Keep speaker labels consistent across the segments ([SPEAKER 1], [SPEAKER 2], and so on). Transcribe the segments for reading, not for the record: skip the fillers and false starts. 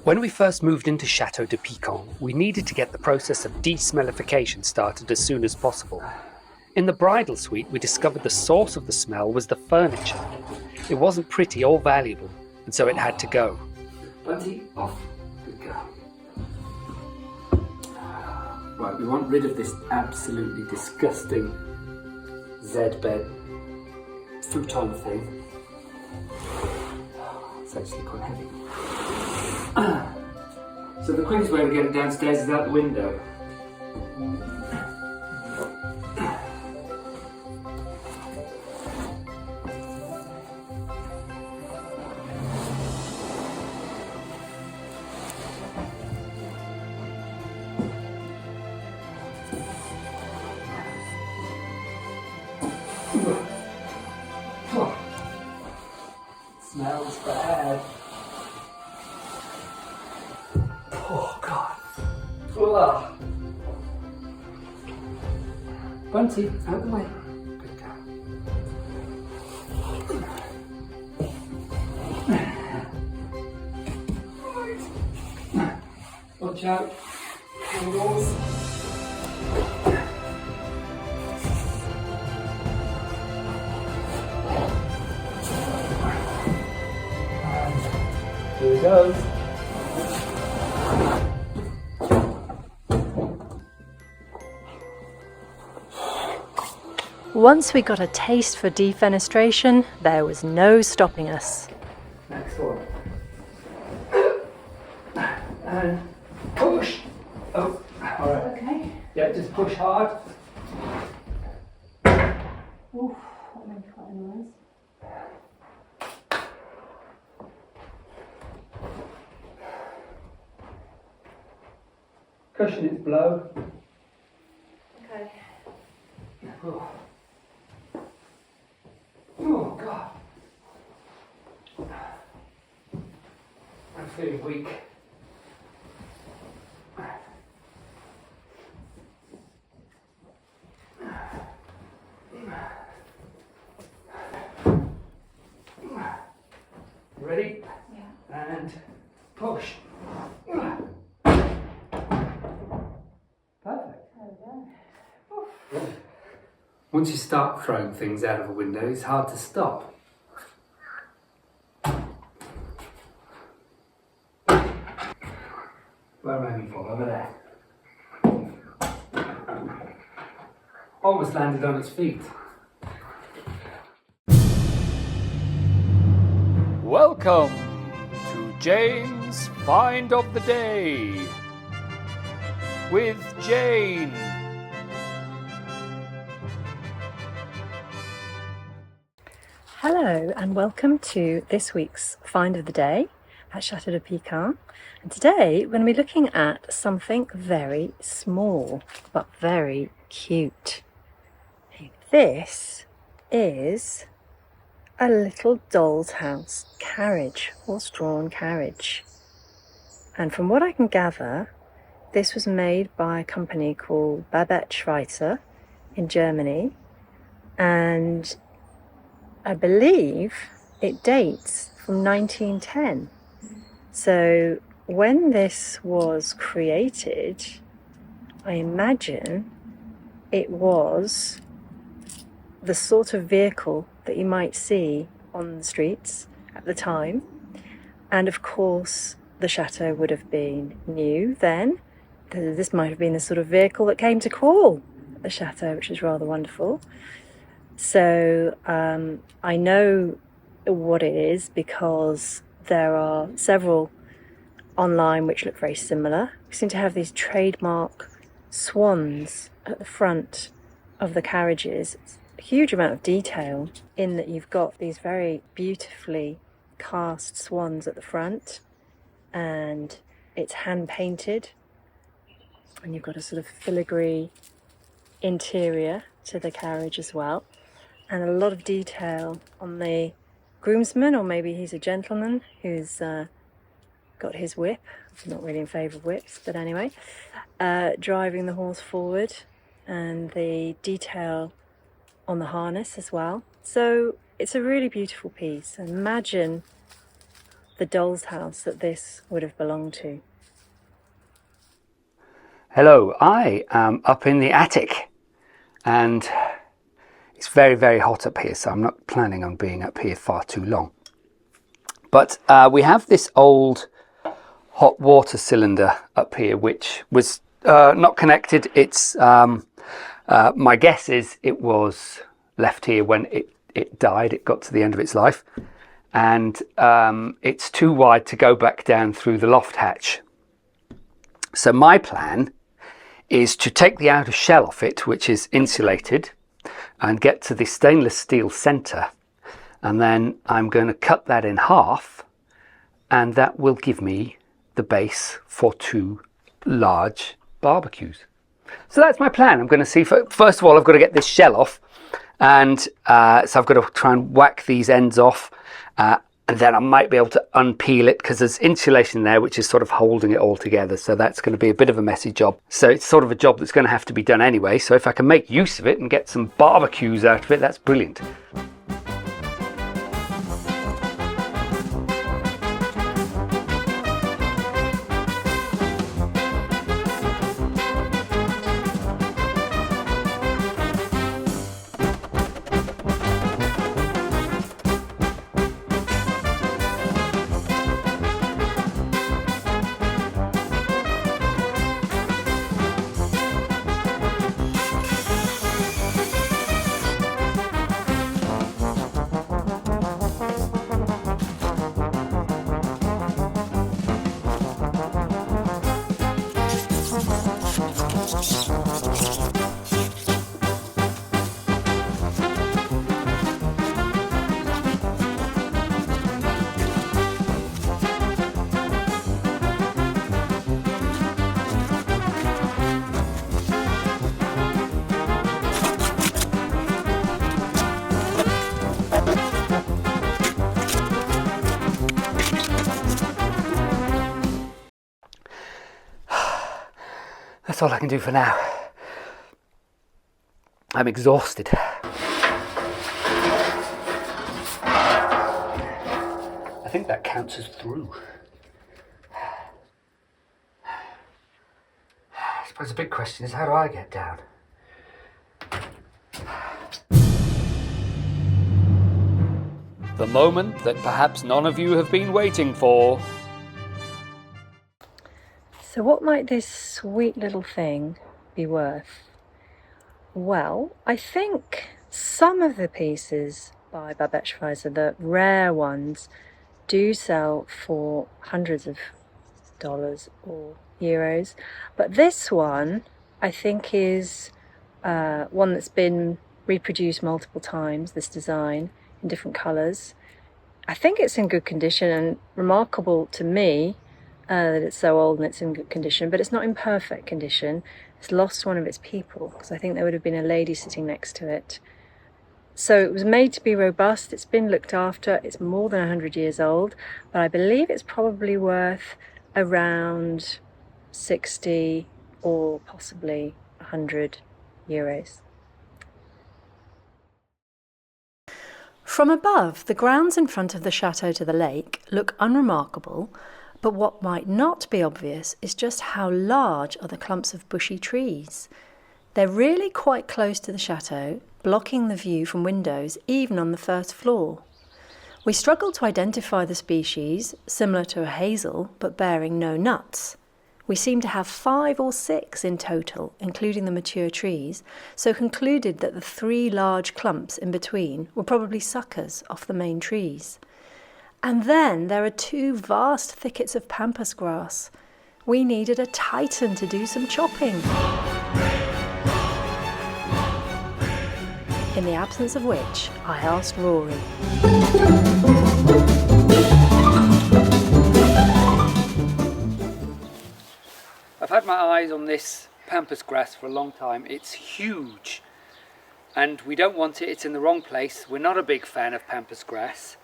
[SPEAKER 1] When we first moved into Chateau de Pican, we needed to get the process of de-smellification started as soon as possible. In the bridal suite, we discovered the source of the smell was the furniture. It wasn't pretty or valuable, and so it had to go.
[SPEAKER 2] Bunty, off we go. Right, we want rid of this absolutely disgusting Z-bed futon thing. It's actually quite heavy. So the quickest way to get it downstairs is out the window. Smells bad. Oh God. Ugh. Bunty, out of the way. Good girl. Watch out. Angles. Here it goes.
[SPEAKER 3] Once we got a taste for defenestration, there was no stopping us.
[SPEAKER 2] Next one. And push. Oh, all right.
[SPEAKER 3] Okay.
[SPEAKER 2] Yeah, just push hard.
[SPEAKER 3] Oof, that made quite a noise.
[SPEAKER 2] Cushion its blow.
[SPEAKER 3] Okay.
[SPEAKER 2] Oh. Oh God. I'm feeling weak. Ready? Yeah. And push. Perfect. Once you start throwing things out of a window, it's hard to stop. Where am I aiming for? Over there. Almost landed on its feet.
[SPEAKER 1] Welcome to Jane's Find of the Day with Jane.
[SPEAKER 3] Hello and welcome to this week's Find of the Day at Chateau de Pican. And today we're going to be looking at something very small but very cute. This is a little doll's house carriage, horse-drawn carriage. And from what I can gather, this was made by a company called Valuation in Germany, and I believe it dates from 1910. So when this was created, I imagine it was the sort of vehicle that you might see on the streets at the time. And of course, the chateau would have been new then. This might have been the sort of vehicle that came to call the chateau, which is rather wonderful. So I know what it is because there are several online which look very similar. We seem to have these trademark swans at the front of the carriages. It's a huge amount of detail in that you've got these very beautifully cast swans at the front, and it's hand painted, and you've got a sort of filigree interior to the carriage as well, and a lot of detail on the groomsman, or maybe he's a gentleman who's got his whip. I'm not really in favour of whips, but anyway, driving the horse forward, and the detail on the harness as well. So it's a really beautiful piece. Imagine the doll's house that this would have belonged to.
[SPEAKER 1] Hello, I am up in the attic and it's very, very hot up here, so I'm not planning on being up here far too long. But we have this old hot water cylinder up here which was not connected. It's my guess is it was left here when it died. It got to the end of its life, and it's too wide to go back down through the loft hatch. So my plan is to take the outer shell off it, which is insulated, and get to the stainless steel center, and then I'm going to cut that in half, and that will give me the base for 2 large barbecues. So that's my plan. I'm going to see, first of all, I've got to get this shell off, and so I've got to try and whack these ends off, and then I might be able to unpeel it because there's insulation there which is sort of holding it all together, so that's going to be a bit of a messy job. So it's sort of a job that's going to have to be done anyway, so if I can make use of it and get some barbecues out of it, that's brilliant. That's all I can do for now. I'm exhausted. I think that counts as through. I suppose the big question is, how do I get down? The moment that perhaps none of you have been waiting for.
[SPEAKER 3] So what might this sweet little thing be worth? Well, I think some of the pieces by Babette Schweizer, the rare ones, do sell for hundreds of dollars or euros. But this one, I think, is one that's been reproduced multiple times, this design, in different colours. I think it's in good condition, and remarkable to me that it's so old and it's in good condition, but it's not in perfect condition. It's lost one of its people, because I think there would have been a lady sitting next to it. So it was made to be robust, it's been looked after, it's more than 100 years old, but I believe it's probably worth around 60 or possibly 100 euros. From above, the grounds in front of the chateau to the lake look unremarkable, but what might not be obvious is just how large are the clumps of bushy trees. They're really quite close to the chateau, blocking the view from windows even on the first floor. We struggled to identify the species, similar to a hazel but bearing no nuts. We seem to have 5 or 6 in total, including the mature trees, so concluded that the 3 large clumps in between were probably suckers off the main trees. And then there are 2 vast thickets of pampas grass. We needed a titan to do some chopping. In the absence of which, I asked Rory.
[SPEAKER 1] I've had my eyes on this pampas grass for a long time. It's huge and we don't want it. It's in the wrong place. We're not a big fan of pampas grass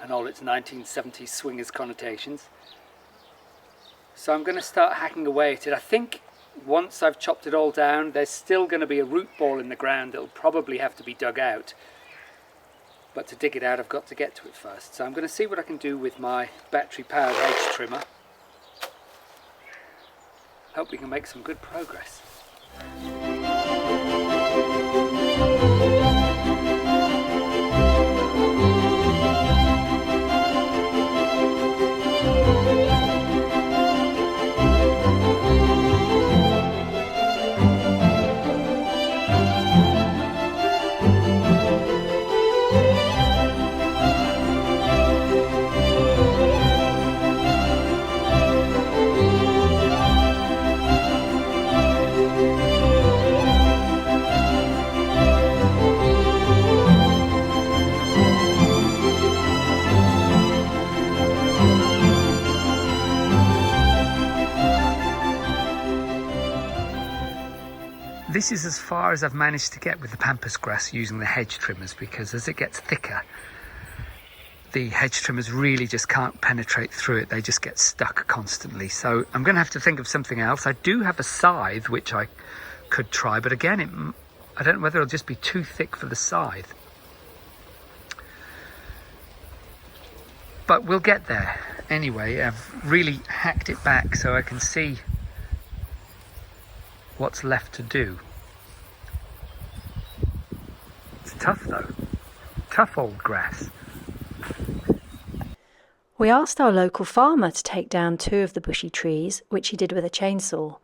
[SPEAKER 1] and all its 1970s swingers connotations. So I'm going to start hacking away at it. I think once I've chopped it all down, there's still going to be a root ball in the ground that'll probably have to be dug out. But to dig it out, I've got to get to it first. So I'm going to see what I can do with my battery-powered hedge trimmer. Hope we can make some good progress. This is as far as I've managed to get with the pampas grass using the hedge trimmers, because as it gets thicker, the hedge trimmers really just can't penetrate through it. They just get stuck constantly. So I'm going to have to think of something else. I do have a scythe which I could try, but again, I don't know whether it'll just be too thick for the scythe. But we'll get there. Anyway, I've really hacked it back so I can see what's left to do. It's tough though. Tough old grass.
[SPEAKER 3] We asked our local farmer to take down 2 of the bushy trees, which he did with a chainsaw.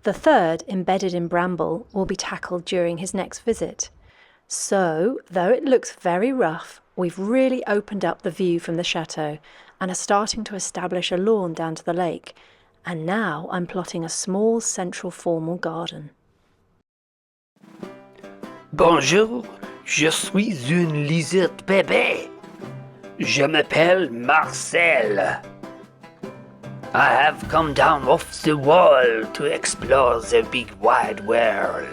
[SPEAKER 3] The third, embedded in bramble, will be tackled during his next visit. So, though it looks very rough, we've really opened up the view from the chateau and are starting to establish a lawn down to the lake. And now I'm plotting a small central formal garden.
[SPEAKER 4] Bonjour, je suis une lizette bébé. Je m'appelle Marcel. I have come down off the wall to explore the big wide world.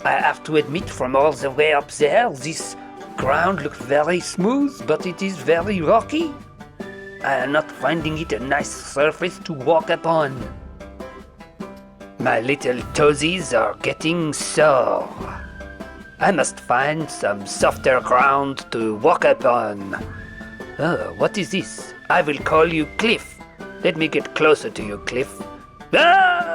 [SPEAKER 4] I have to admit, from all the way up there, this ground looks very smooth, but it is very rocky. I am not finding it a nice surface to walk upon. My little toesies are getting sore. I must find some softer ground to walk upon. Oh, what is this? I will call you Cliff. Let me get closer to you, Cliff. Ah!